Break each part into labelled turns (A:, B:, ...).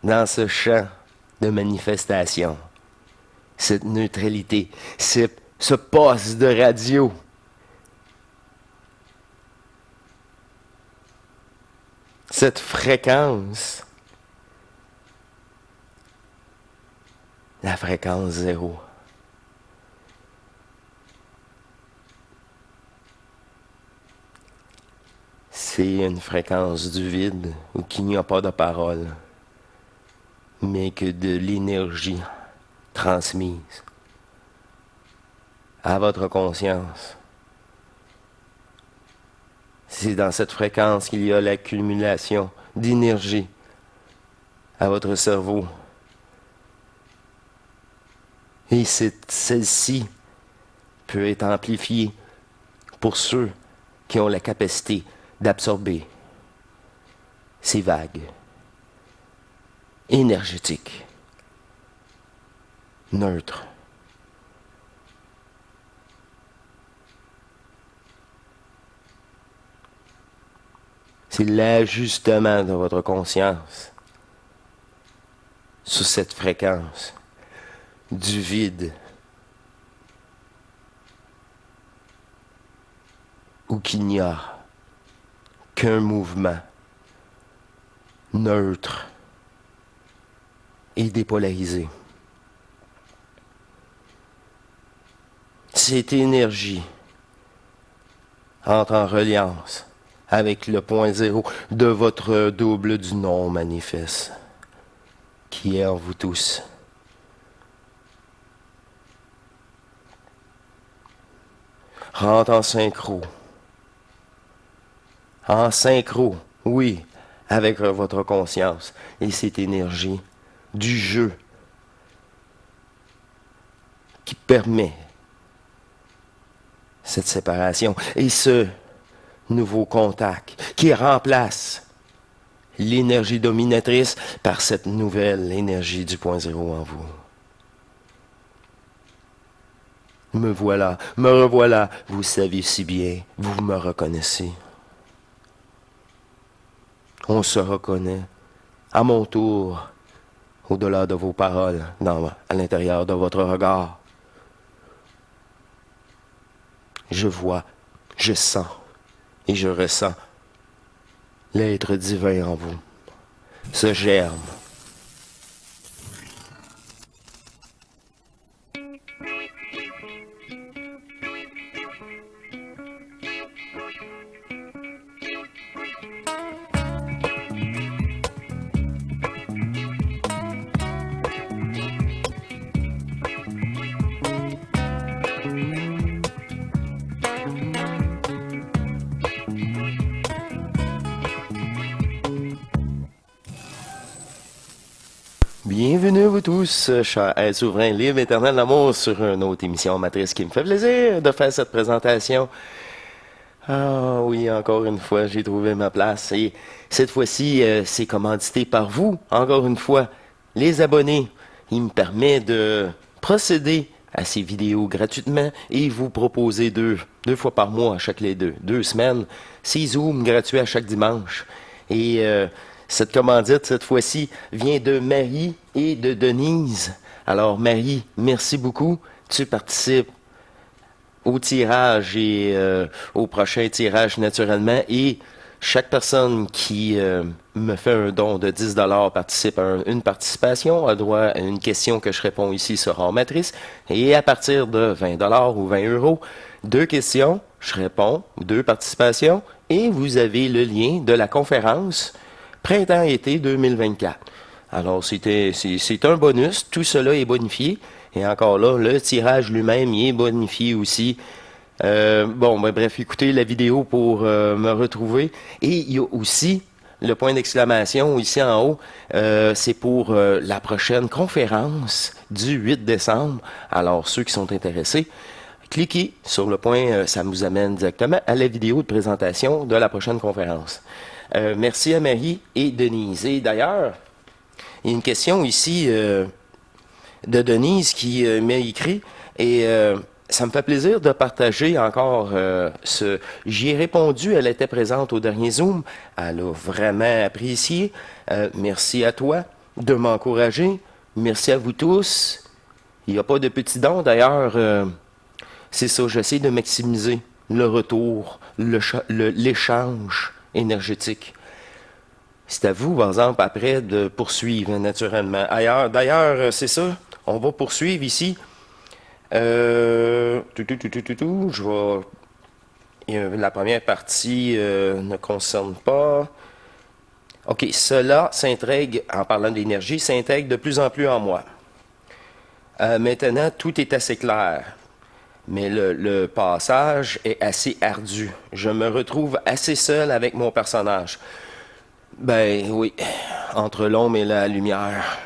A: dans ce champ de manifestation, cette neutralité, ce poste de radio. Cette fréquence, la fréquence zéro. C'est une fréquence du vide où il n'y a pas de parole, mais que de l'énergie transmise à votre conscience. C'est dans cette fréquence qu'il y a l'accumulation d'énergie à votre cerveau. Et celle-ci peut être amplifiée pour ceux qui ont la capacité d'absorber ces vagues énergétiques, neutres. C'est l'ajustement de votre conscience sur cette fréquence du vide où qu'il n'y a qu'un mouvement neutre et dépolarisé. Cette énergie entre en reliance avec le point zéro de votre double du non manifeste, qui est en vous tous. Rentre en synchro, oui, avec votre conscience et cette énergie du jeu qui permet cette séparation et ce nouveau contact qui remplace l'énergie dominatrice par cette nouvelle énergie du point zéro en vous. Me voilà, me revoilà, vous savez si bien, vous me reconnaissez. On se reconnaît à mon tour, au-delà de vos paroles, à l'intérieur de votre regard. Je vois, je sens et je ressens l'être divin en vous, ce germe. Bienvenue vous tous, chers êtres souverains, libres, éternels d'amour, sur une autre émission matrice qui me fait plaisir de faire cette présentation. Ah oui, encore une fois, j'ai trouvé ma place et cette fois-ci, c'est commandité par vous, encore une fois, les abonnés. Il me permet de procéder à ces vidéos gratuitement et vous proposer deux fois par mois, à chaque les deux semaines, ces Zooms gratuits à chaque dimanche. Et cette commandite, cette fois-ci, vient de Marie et de Denise. Alors, Marie, merci beaucoup. Tu participes au tirage et au prochain tirage naturellement. Et chaque personne qui me fait un don de 10 participe à une participation, a droit à une question que je réponds ici sur Hors Matrice. Et à partir de 20 ou 20 euros, 2 questions, je réponds, 2 participations. Et vous avez le lien de la conférence Printemps-été 2024. Alors, c'est un bonus. Tout cela est bonifié. Et encore là, le tirage lui-même il est bonifié aussi. Bref, écoutez la vidéo pour me retrouver. Et il y a aussi le point d'exclamation ici en haut. C'est pour la prochaine conférence du 8 décembre. Alors, ceux qui sont intéressés, cliquez sur le point, ça vous amène directement à la vidéo de présentation de la prochaine conférence. Merci à Marie et Denise. Et d'ailleurs, il y a une question ici de Denise qui m'a écrit et ça me fait plaisir de partager encore J'y ai répondu, elle était présente au dernier Zoom. Elle a vraiment apprécié. Merci à toi. de m'encourager. Merci à vous tous. Il n'y a pas de petits dons. D'ailleurs, c'est ça, j'essaie de maximiser le retour, l'échange énergétique. C'est à vous, par exemple, après, de poursuivre naturellement. D'ailleurs, c'est ça, on va poursuivre ici. Je vais... La première partie ne concerne pas. OK, cela s'intègre, en parlant d'énergie, s'intègre de plus en plus en moi. Maintenant, tout est assez clair, mais le passage est assez ardu. Je me retrouve assez seul avec mon personnage. Ben oui, entre l'ombre et la lumière.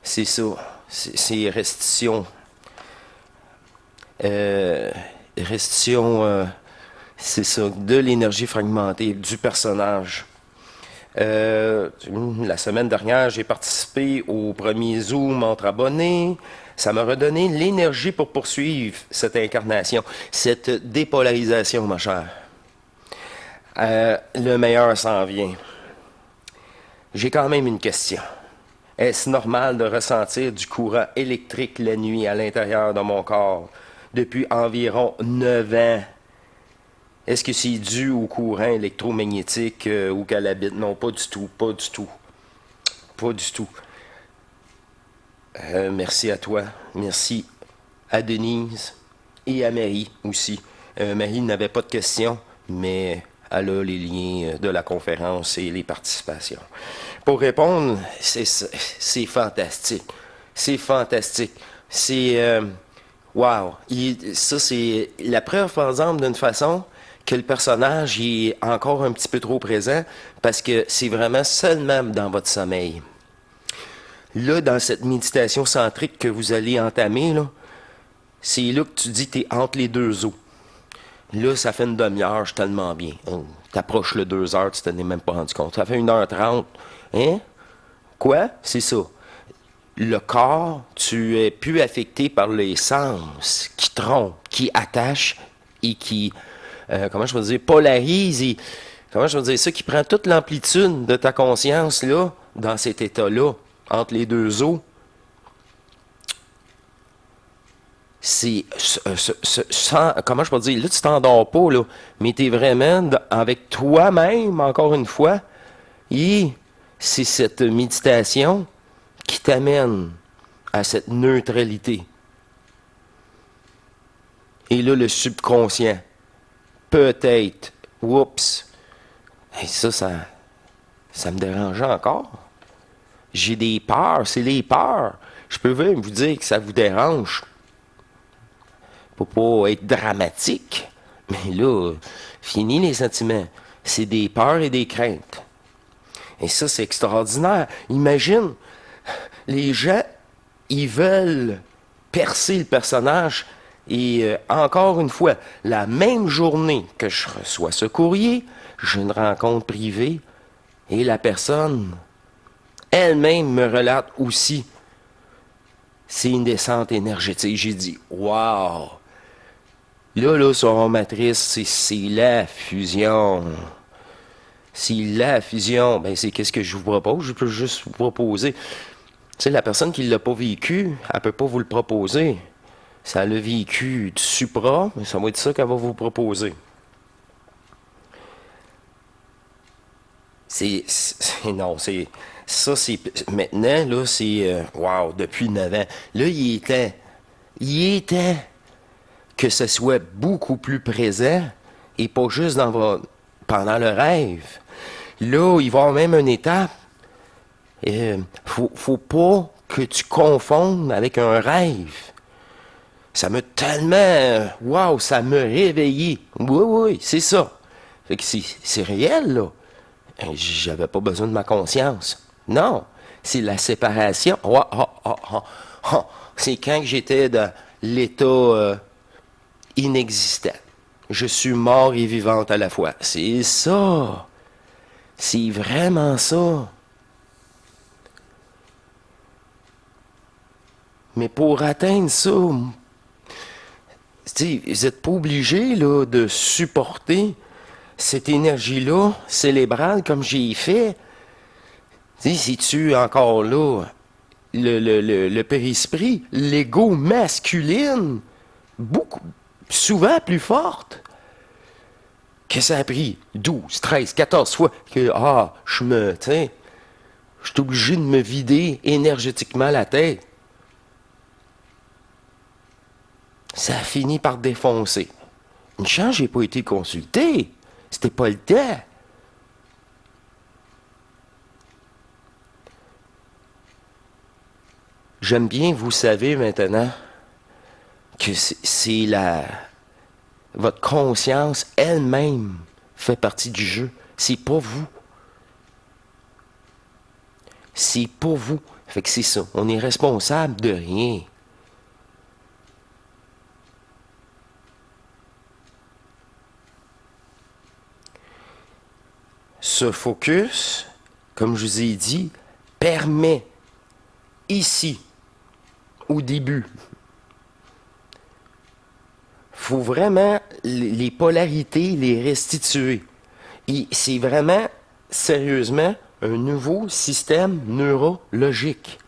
A: C'est ça. C'est restitution. Restitution, c'est ça, de l'énergie fragmentée du personnage. La semaine dernière, j'ai participé au premier Zoom entre abonnés. Ça m'a redonné l'énergie pour poursuivre cette incarnation, cette dépolarisation, ma chère. Le meilleur s'en vient. J'ai quand même une question. Est-ce normal de ressentir du courant électrique la nuit à l'intérieur de mon corps depuis environ 9 ans? Est-ce que c'est dû au courant électromagnétique ou qu'elle habite? Non, pas du tout, pas du tout. Pas du tout. Merci à toi. Merci à Denise et à Marie aussi. Marie n'avait pas de questions, mais elle a les liens de la conférence et les participations. Pour répondre, c'est fantastique. C'est fantastique. C'est... wow. Ça, c'est la preuve, par exemple, d'une façon que le personnage est encore un petit peu trop présent parce que c'est vraiment seulement dans votre sommeil. Là, dans cette méditation centrique que vous allez entamer, là, c'est là que tu dis que tu es entre les deux eaux. Là, ça fait une demi-heure, je suis tellement bien. Oh, t'approches le 2 heures, tu t'en es même pas rendu compte. Ça fait 1h30. Hein? Quoi? C'est ça. Le corps, tu es plus affecté par les sens qui trompent, qui attachent et qui, comment je veux dire, polarisent et, comment je veux dire ça, qui prend toute l'amplitude de ta conscience, là, dans cet état-là, entre les deux eaux. C'est comment je peux dire, là tu t'endors pas, là, mais tu es vraiment avec toi-même, encore une fois, et c'est cette méditation qui t'amène à cette neutralité. Et là, le subconscient, peut-être, oups, et ça me dérangeait encore. J'ai des peurs, c'est les peurs. Je peux même vous dire que ça vous dérange. Pour pas être dramatique. Mais là, fini les sentiments. C'est des peurs et des craintes. Et ça, c'est extraordinaire. Imagine, les gens, ils veulent percer le personnage. Et encore une fois, la même journée que je reçois ce courrier, j'ai une rencontre privée et la personne elle-même me relate aussi. C'est une descente énergétique. J'ai dit, wow! Là, sur matrice, c'est la fusion. C'est la fusion. Ben, c'est qu'est-ce que je vous propose? Je peux juste vous proposer. Tu sais, la personne qui ne l'a pas vécu, elle ne peut pas vous le proposer. Ça l'a vécu du supra, mais ça va être ça qu'elle va vous proposer. Non, c'est... Ça, c'est... Maintenant, là, c'est... wow, depuis 9 ans. Là, il était... que ce soit beaucoup plus présent et pas juste pendant le rêve. Là, il va y avoir même une étape. Faut pas que tu confondes avec un rêve. Ça m'a tellement... Wow, ça m'a réveillé. Oui, c'est ça. Fait que c'est réel, là. J'avais pas besoin de ma conscience. Non, c'est la séparation. C'est quand j'étais dans l'état... inexistant. Je suis mort et vivante à la fois. C'est ça. C'est vraiment ça. Mais pour atteindre ça, vous n'êtes pas obligé là, de supporter cette énergie-là cérébrale comme j'ai fait. Si-tu encore là, le périsprit, l'ego masculine, beaucoup, souvent plus forte, que ça a pris 12, 13, 14 fois que, je suis obligé de me vider énergétiquement la tête. Ça a fini par défoncer. Une chance, j'ai pas été consulté. C'était pas le temps. J'aime bien, vous savez maintenant, que c'est votre conscience elle-même fait partie du jeu. C'est pas vous. C'est pas vous. Fait que c'est ça. On est responsable de rien. Ce focus, comme je vous ai dit, permet ici, au début, faut vraiment les polarités les restituer. Et c'est vraiment, sérieusement, un nouveau système neurologique,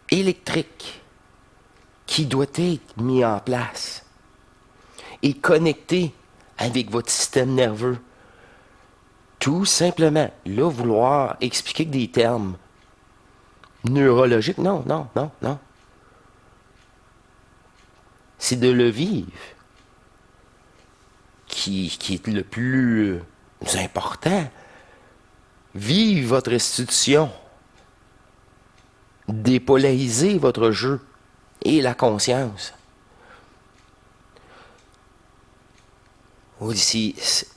A: électrique, qui doit être mis en place et connecté avec votre système nerveux. Tout simplement, là, vouloir expliquer que des termes neurologiques, non. C'est de le vivre qui est le plus important. Vive votre restitution. Dépolariser votre jeu et la conscience.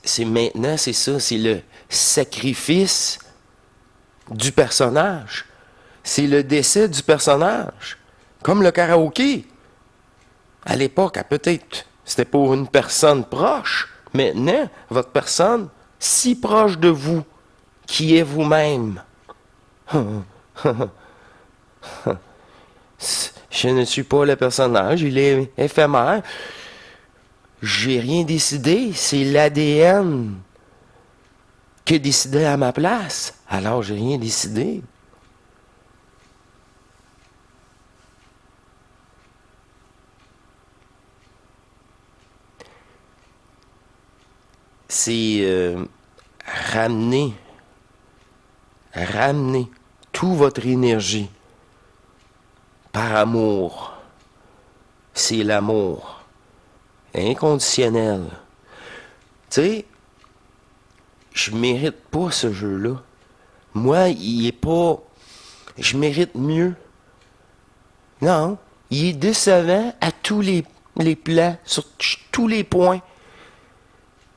A: C'est maintenant, c'est ça, c'est le sacrifice du personnage. C'est le décès du personnage. Comme le karaoké. À l'époque, peut-être, c'était pour une personne proche. Maintenant, votre personne si proche de vous, qui est vous-même. Je ne suis pas le personnage, il est éphémère. J'ai rien décidé, c'est l'ADN qui a décidé à ma place. Alors, j'ai rien décidé. C'est ramener toute votre énergie par amour. C'est l'amour inconditionnel. Tu sais, je mérite pas ce jeu-là. Moi, il est pas... Je mérite mieux. Non, il est décevant à tous les plans, sur tous les points.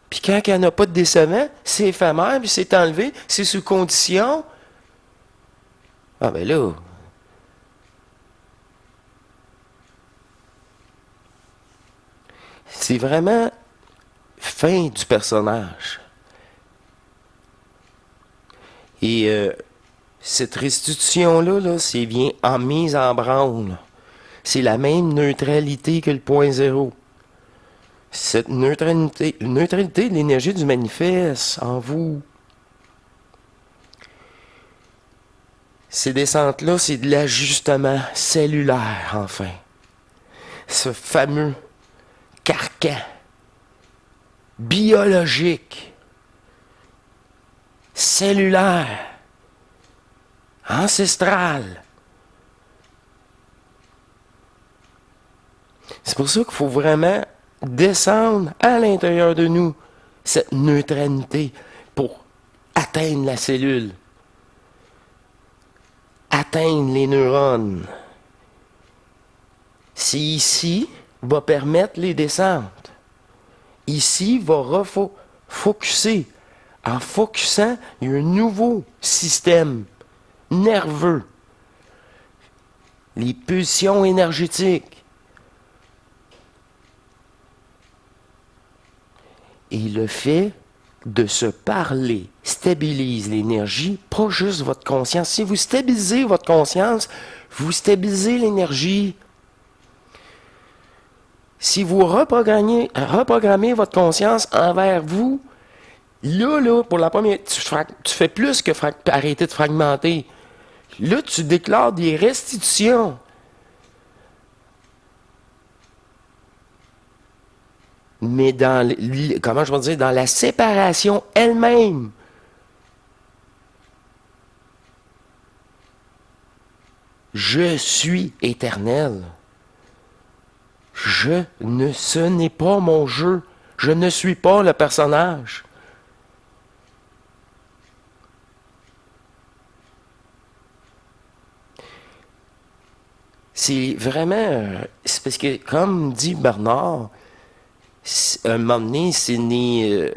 A: Puis quand il n'y en a pas de décevant, c'est éphémère, puis c'est enlevé, c'est sous condition. Ah ben là... C'est vraiment fin du personnage. Et cette restitution-là, c'est bien en mise en branle. C'est la même neutralité que le point zéro. Cette neutralité de l'énergie du manifeste en vous. Ces descentes-là, c'est de l'ajustement cellulaire, enfin. Ce fameux carcan biologique, cellulaire, ancestral. C'est pour ça qu'il faut vraiment descendre à l'intérieur de nous cette neutralité pour atteindre la cellule, atteindre les neurones. C'est ici va permettre les descentes. Ici va refocuser. En focusant, il y a un nouveau système nerveux. Les pulsions énergétiques. Et le fait de se parler stabilise l'énergie, pas juste votre conscience. Si vous stabilisez votre conscience, vous stabilisez l'énergie. Si vous reprogrammez votre conscience envers vous, Là, pour la première, tu fais plus que arrêter de fragmenter. Là, tu déclares des restitutions. Mais comment je vais dire, dans la séparation elle-même. Je suis éternel. Ce n'est pas mon jeu. Je ne suis pas le personnage. C'est vraiment, c'est parce que, comme dit Bernard, un moment donné,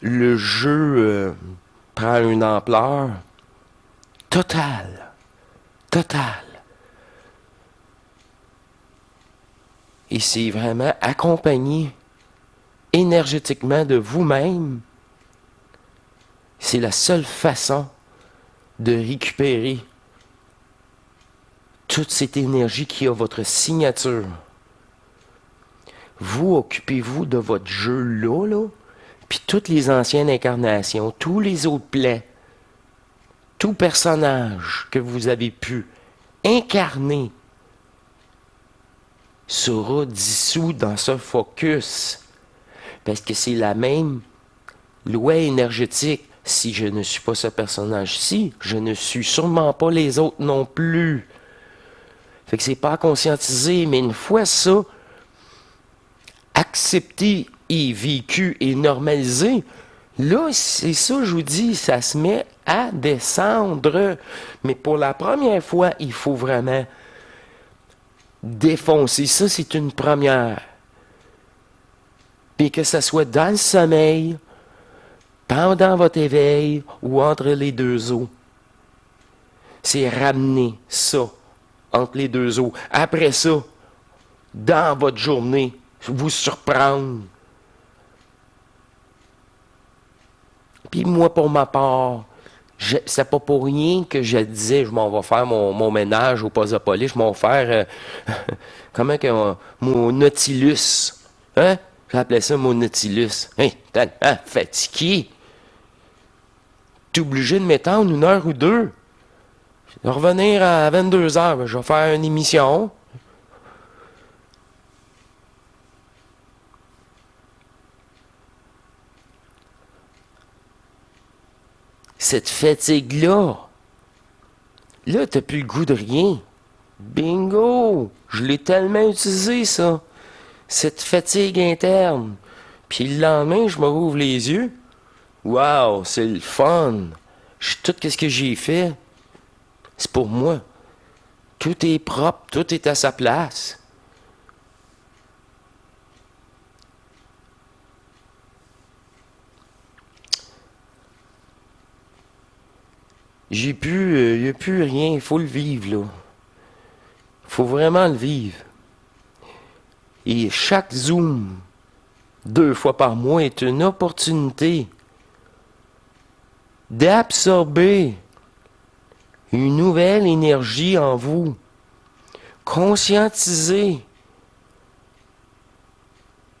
A: le jeu prend une ampleur totale. Totale. Et c'est vraiment accompagné énergétiquement de vous-même. C'est la seule façon de récupérer toute cette énergie qui a votre signature. Vous occupez-vous de votre jeu là, puis toutes les anciennes incarnations, tous les autres plaies, tout personnage que vous avez pu incarner sera dissous dans ce focus. Parce que c'est la même loi énergétique. Si je ne suis pas ce personnage-ci, je ne suis sûrement pas les autres non plus. Fait que c'est pas conscientisé, mais une fois ça, accepté et vécu et normalisé, là, c'est ça, je vous dis, ça se met à descendre. Mais pour la première fois, il faut vraiment défoncer. Ça, c'est une première. Puis que ça soit dans le sommeil, pendant votre éveil ou entre les deux eaux. C'est ramener ça entre les deux eaux. Après ça, dans votre journée, vous surprendre. Puis moi, pour ma part, c'est pas pour rien que je disais, je m'en vais faire mon ménage au poste de police, je m'en vais faire, comment que, mon Nautilus. Hein? J'appelais ça mon Nautilus. Hein? Tellement fatigué. T'es obligé de m'étendre 1 heure ou 2. De revenir à 22 heures, je vais faire une émission. Cette fatigue-là, là, t'as plus le goût de rien. Bingo! Je l'ai tellement utilisé, ça. Cette fatigue interne. Puis le lendemain, je me rouvre les yeux. Wow, c'est le fun. Tout ce que j'ai fait, c'est pour moi. Tout est propre, tout est à sa place. Il n'y a plus rien, il faut le vivre, là. Il faut vraiment le vivre. Et chaque Zoom, 2 fois par mois, est une opportunité d'absorber une nouvelle énergie en vous. Conscientiser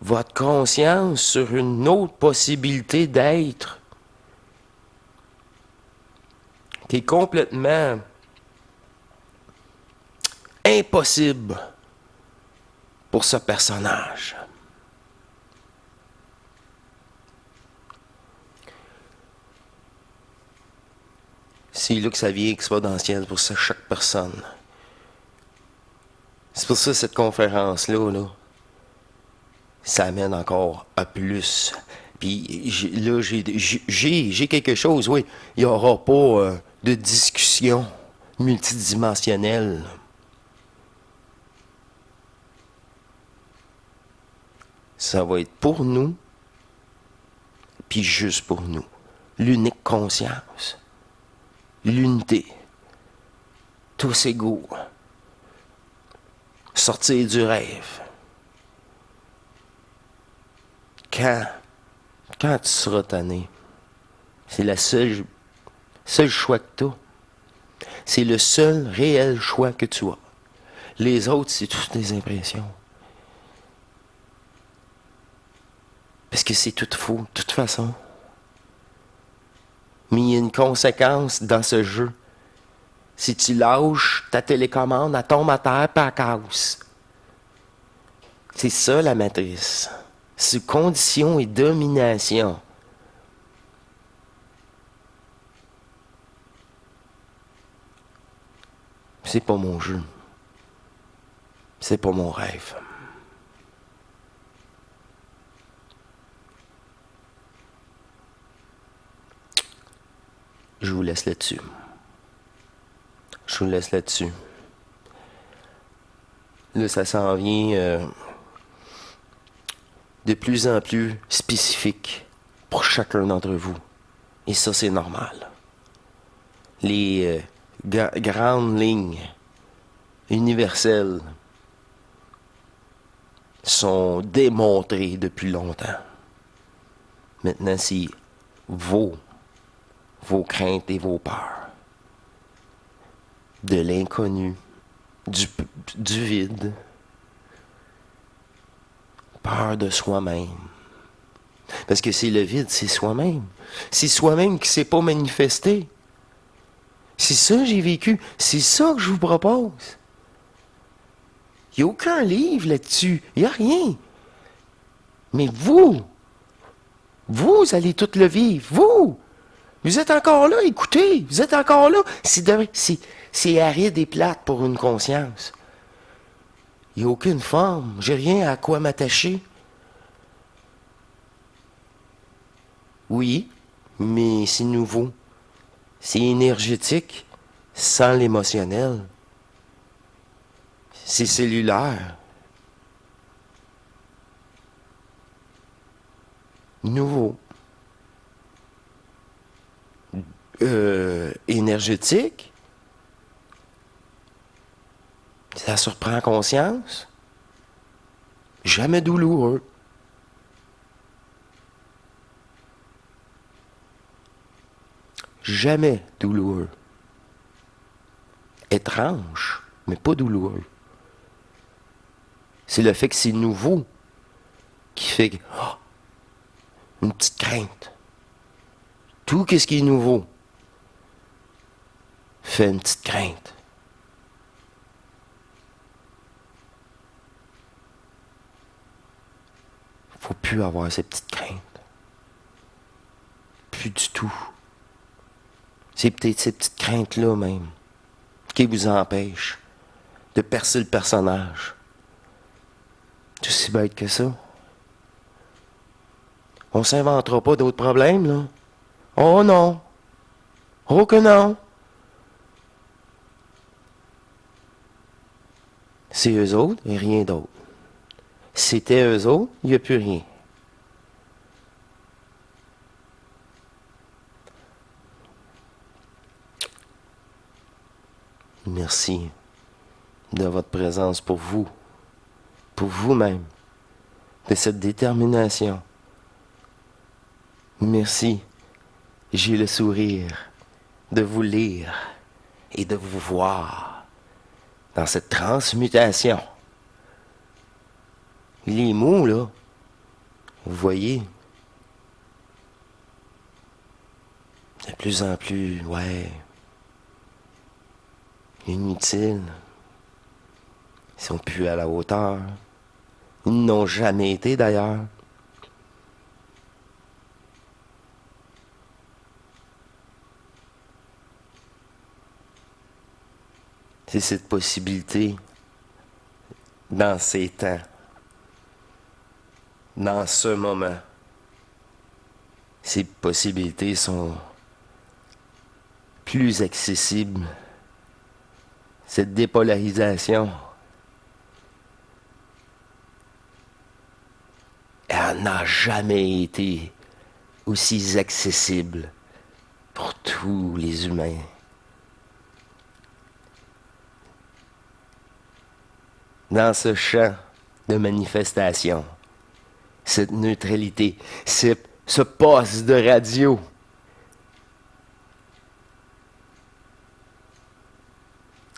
A: votre conscience sur une autre possibilité d'être qui est complètement impossible pour ce personnage. C'est là que ça vient exponentiel pour ça, chaque personne. C'est pour ça cette conférence-là, là, ça amène encore à plus. Puis là, j'ai quelque chose, oui. Il n'y aura pas de discussion multidimensionnelle. Ça va être pour nous, puis juste pour nous. L'unique conscience. L'unité. Tous égaux. Sortir du rêve. Quand tu seras tanné, c'est le seul choix que tu as. C'est le seul réel choix que tu as. Les autres, c'est toutes des impressions. Parce que c'est tout faux, de toute façon. Mais il y a une conséquence dans ce jeu. Si tu lâches ta télécommande, elle tombe à terre et elle casse. C'est ça la matrice. Sous condition et domination. C'est pas mon jeu. C'est pas mon rêve. Je vous laisse là-dessus. Je vous laisse là-dessus. Là, ça s'en vient de plus en plus spécifique pour chacun d'entre vous. Et ça, c'est normal. Les grandes lignes universelles sont démontrées depuis longtemps. Maintenant, c'est vos craintes et vos peurs. De l'inconnu, du vide, peur de soi-même. Parce que c'est le vide, c'est soi-même. C'est soi-même qui ne s'est pas manifesté. C'est ça que j'ai vécu. C'est ça que je vous propose. Il n'y a aucun livre là-dessus. Il n'y a rien. Mais vous allez tout le vivre. Vous êtes encore là, écoutez. Vous êtes encore là. C'est aride et plate pour une conscience. Il n'y a aucune forme. J'ai rien à quoi m'attacher. Oui, mais c'est nouveau. C'est énergétique, sans l'émotionnel. C'est cellulaire. Nouveau. Énergétique. Ça surprend conscience. Jamais douloureux. Jamais douloureux. Étrange, mais pas douloureux. C'est le fait que c'est nouveau qui fait une petite crainte. Tout ce qui est nouveau fait une petite crainte. Faut plus avoir ces petites craintes. Plus du tout. C'est peut-être ces petites craintes-là même qui vous empêchent de percer le personnage. C'est aussi bête que ça. On s'inventera pas d'autres problèmes, là. Oh non. Oh que non. C'est eux autres et rien d'autre. C'était eux autres, il n'y a plus rien. Merci de votre présence pour vous-même, de cette détermination. Merci, j'ai le sourire de vous lire et de vous voir dans cette transmutation. Les mots, là, vous voyez, de plus en plus, inutiles. Ils sont plus à la hauteur. Ils n'ont jamais été d'ailleurs. C'est cette possibilité dans ces temps, dans ce moment. Ces possibilités sont plus accessibles. Cette dépolarisation, elle n'a jamais été aussi accessible pour tous les humains. Dans ce champ de manifestation, cette neutralité, ce poste de radio,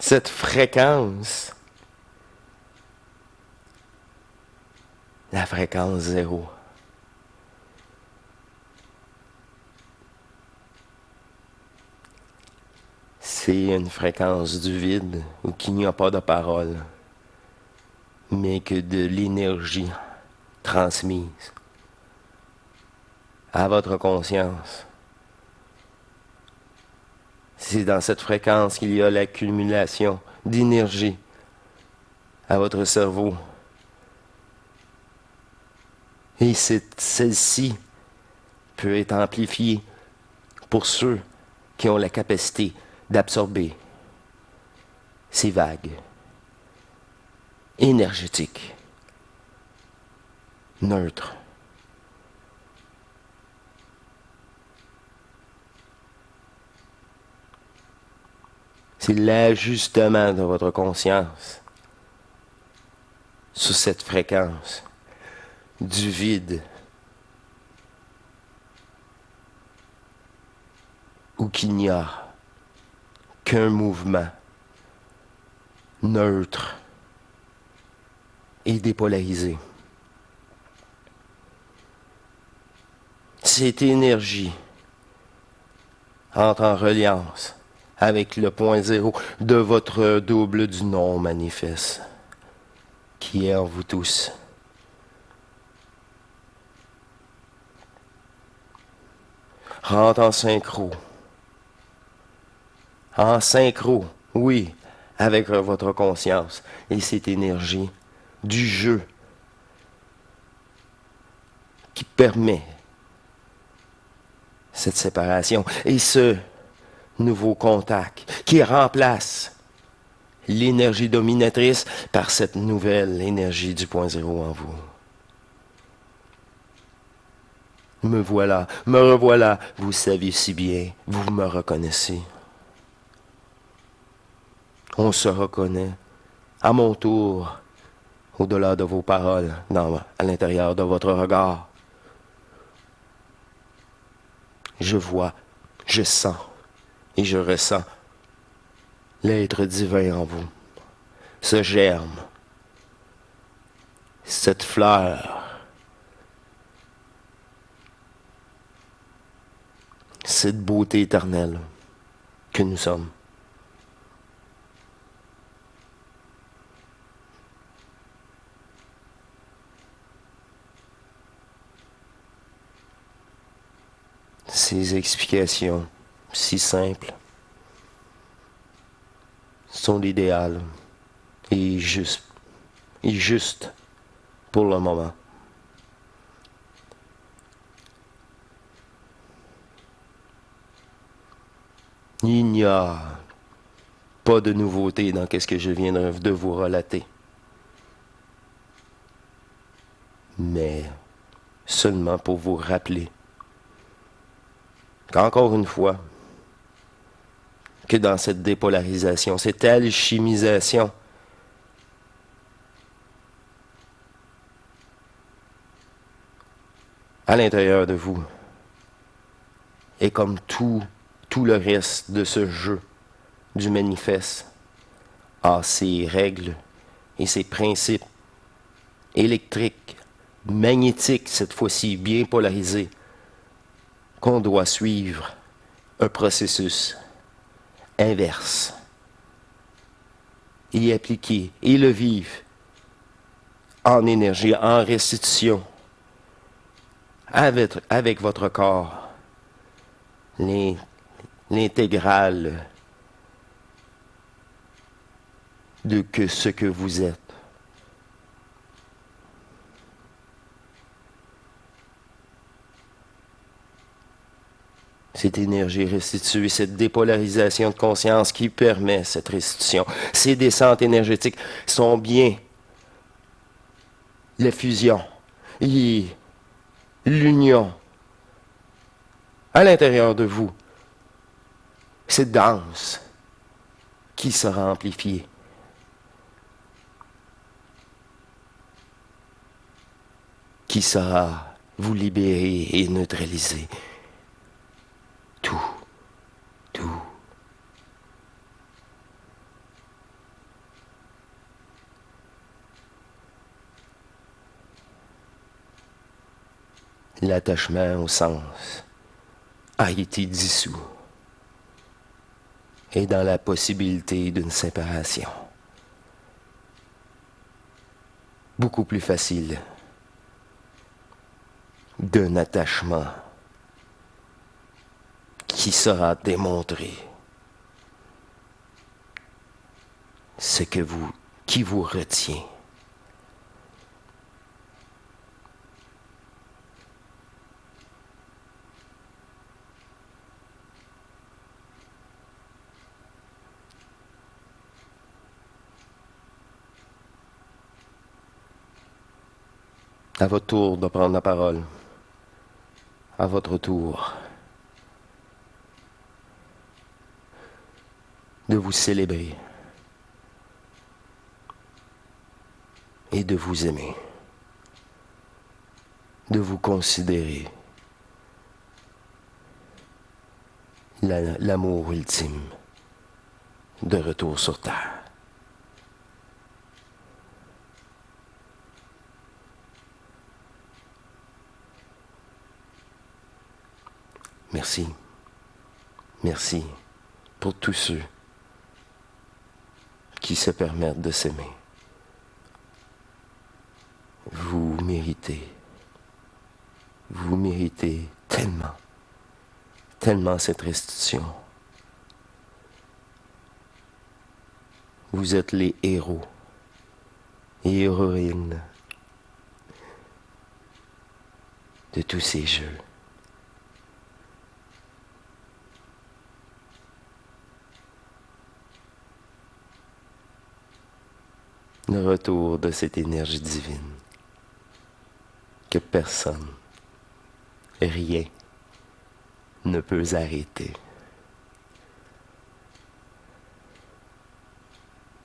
A: cette fréquence, la fréquence zéro. C'est une fréquence du vide où il n'y a pas de parole, mais que de l'énergie transmise à votre conscience. C'est dans cette fréquence qu'il y a l'accumulation d'énergie à votre cerveau. Et celle-ci peut être amplifiée pour ceux qui ont la capacité d'absorber ces vagues énergétiques, neutres. C'est l'ajustement de votre conscience sur cette fréquence du vide où qu'il n'y a qu'un mouvement neutre et dépolarisé. Cette énergie entre en reliance avec le point zéro de votre double du non manifeste, qui est en vous tous. Rentre en synchro, oui, avec votre conscience et cette énergie du jeu qui permet cette séparation et ce nouveau contact qui remplace l'énergie dominatrice par cette nouvelle énergie du point zéro en vous. Me voilà, me revoilà, vous savez si bien, vous me reconnaissez. On se reconnaît à mon tour, au-delà de vos paroles, à l'intérieur de votre regard. Je vois, je sens et je ressens l'être divin en vous, ce germe, cette fleur, cette beauté éternelle que nous sommes. Ces explications si simples sont l'idéal et juste pour le moment. Il n'y a pas de nouveauté dans ce que je viens de vous relater. Mais seulement pour vous rappeler qu'encore une fois, que dans cette dépolarisation, cette alchimisation, à l'intérieur de vous, et comme tout le reste de ce jeu du manifeste, a ses règles et ses principes électriques, magnétiques, cette fois-ci bien polarisés, qu'on doit suivre un processus inverse, y appliquer et le vivre en énergie, en restitution, avec votre corps, l'intégrale de ce que vous êtes. Cette énergie restituée, cette dépolarisation de conscience qui permet cette restitution. Ces descentes énergétiques sont bien la fusion et l'union à l'intérieur de vous. Cette danse qui sera amplifiée. Qui sera vous libérer et neutraliser. Tout. L'attachement au sens a été dissous. et dans la possibilité d'une séparation. Beaucoup plus facile d'un attachement qui saura démontrer qui vous retient. À votre tour de prendre la parole. À votre tour de vous célébrer et de vous aimer, de vous considérer l'amour ultime de retour sur Terre. Merci. Merci pour tous ceux qui se permettent de s'aimer. Vous méritez tellement, tellement cette restitution. Vous êtes les héros et héroïnes de tous ces jeux. Le retour de cette énergie divine que personne, rien ne peut arrêter.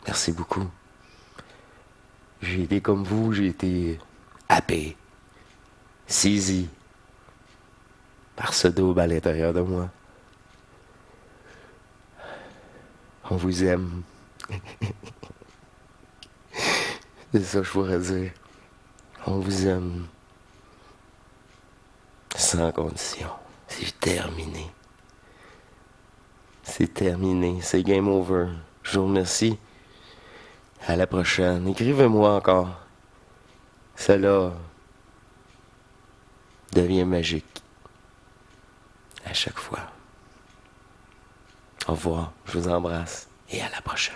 A: Merci beaucoup. J'ai été comme vous, j'ai été happé, saisi par ce double à l'intérieur de moi. On vous aime. C'est ça que je pourrais dire. On vous aime sans condition. C'est terminé. C'est terminé. C'est game over. Je vous remercie. À la prochaine. Écrivez-moi encore. Cela devient magique. À chaque fois. Au revoir. Je vous embrasse. Et à la prochaine.